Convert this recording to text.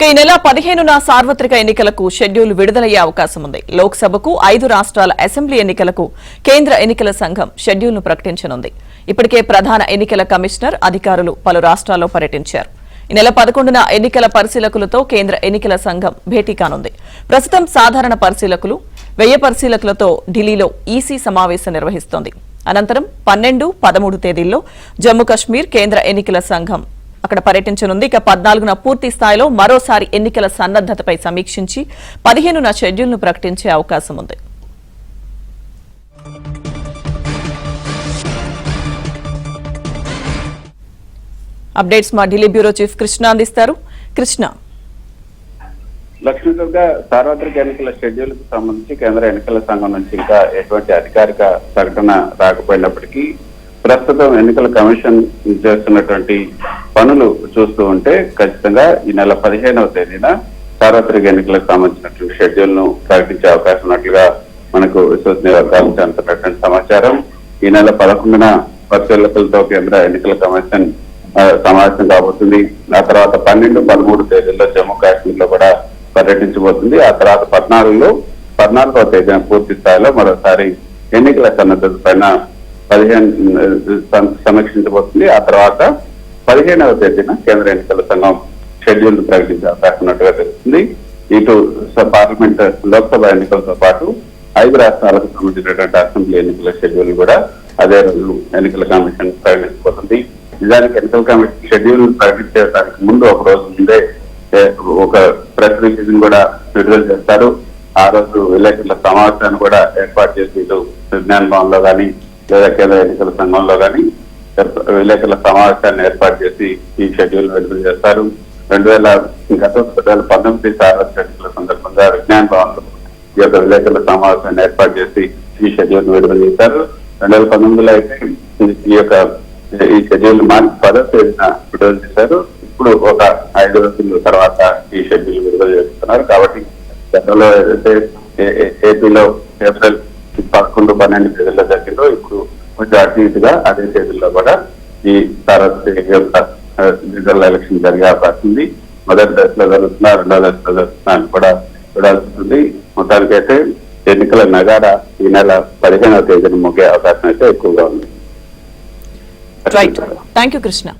ఈ నెల 15న సార్వత్రిక ఎన్నికలకు షెడ్యూల్ విడుదలయ్యే అవకాశం ఉంది. లోక్సభకు 5 రాష్ట్రాల అసెంబ్లీ ఎన్నికలకు కేంద్ర ఎన్నికల సంఘం షెడ్యూల్ను ప్రకటించనుంది. ఇప్పటికే ప్రధాన ఎన్నికల కమిషనర్ అధికారులు పలు రాష్ట్రాల్లో పర్యటించారు. ఈ నెల 11న ఎన్నికల పరిశీలకులతో కేంద్ర ఎన్నికల సంఘం భేటీ కానుంది. ప్రస్తుతం సాధారణ పరిశీలకులు, వ్యయ పరిశీలకులతో ఢిల్లీలో ఈసీ సమావేశం నిర్వహిస్తోంది. అనంతరం 12, 13 తేదీల్లో జమ్మూ కశ్మీర్ కేంద్ర ఎన్నికల సంఘం అక్కడ పర్యటించనుంది. ఇక 14న పూర్తి స్థాయిలో మరోసారి ఎన్నికల సన్నద్దతపై సమీక్షించి 15న షెడ్యూల్ను ప్రకటించే అవకాశం ఉంది. అప్డేట్స్ మా ఢిల్లీ బ్యూరో చీఫ్ కృష్ణ అందిస్తారు. కృష్ణ, లక్ష్మీదుర్గ సార్వత్రిక ఎన్నికల షెడ్యూల్ కు సంబంధించి కేంద్ర ఎన్నికల సంఘం నుంచి ఇంకా ఎటువంటి అధికారిక ప్రకటన రాకపోయినప్పటికీ ప్రస్తుతం ఎన్నికల కమిషన్ చేస్తున్నటువంటి పనులు చూస్తూ ఉంటే ఖచ్చితంగా ఈ నెల 15వ తేదీన సార్వత్రిక ఎన్నికలకు సంబంధించినటువంటి షెడ్యూల్ ను ప్రకటించే అవకాశం ఉన్నట్లుగా మనకు విశ్వసనీయ వర్గాల నుంచి అందుతున్నటువంటి సమాచారం. ఈ నెల 11న పరిశీలకులతో కేంద్ర ఎన్నికల కమిషన్ సమావేశం కాబోతుంది. ఆ తర్వాత 12, 13 తేదీల్లో జమ్మూ కాశ్మీర్ లో కూడా పర్యటించబోతుంది. ఆ తర్వాత 14వ తేదీన పూర్తి స్థాయిలో మరోసారి ఎన్నికల సన్నద్ధత పైన 15 సమీక్షించబోతుంది. ఆ తర్వాత 15వ తేదీన కేంద్ర ఎన్నికల సంఘం షెడ్యూల్ ను ప్రకటించే అవకాశం ఉన్నట్టుగా తెలుస్తుంది. ఇటు పార్లమెంట్, లోక్సభ ఎన్నికలతో పాటు 5 రాష్ట్రాలకు సంబంధించినటువంటి అసెంబ్లీ ఎన్నికల షెడ్యూల్ కూడా అదే రోజు ఎన్నికల కమిషన్ ప్రకటించబోతుంది. నిజానికి ఎన్నికల కమిషన్ షెడ్యూల్ ప్రకటించడానికి ముందు ఒక రోజు ముందే ఒక ప్రెస్ రిలీజ్ కూడా విడుదల చేస్తారు. ఆ రోజు విలేకరుల సమావేశాన్ని కూడా ఏర్పాటు చేసి ఇటు విజ్ఞాన భవన్ లో కానీ లేదా కేంద్ర ఎన్నికల సంఘంలో కానీ విలేకరుల సమావేశాన్ని ఏర్పాటు చేసి ఈ షెడ్యూల్ విడుదల చేస్తారు. 2019 సార్వత్రిక ఎన్నికల సందర్భంగా విజ్ఞాన భవన్ లో ఈ యొక్క విలేకరుల సమావేశాన్ని ఏర్పాటు చేసి ఈ షెడ్యూల్ విడుదల చేశారు. 2019లో అయితే ఈ షెడ్యూల్ మార్చి 10వ తేదీన విడుదల చేశారు. ఇప్పుడు ఒక 5 రోజుల తర్వాత ఈ షెడ్యూల్ విడుదల చేస్తున్నారు. కాబట్టి గతంలో ఏదైతే ఏపీలో ఏప్రిల్ 11, 12 తేదీల్లో జరిగిందో ఇప్పుడు కొంచెం అటు ఇటుగా అదే తేదీల్లో కూడా ఈ సార్వత్రిక జనరల్ ఎలక్షన్ జరిగే అవకాశం ఉంది. మొదటి దశలో జరుగుతున్నా, 2వ దశలో జరుగుతున్నా అని కూడా చూడాల్సి ఉంటుంది. మొత్తానికైతే ఎన్నికల నగారా ఈ నెల 15వ తేదీన ముగిసే అవకాశం అయితే ఎక్కువగా ఉంది. Right, thank you Krishna.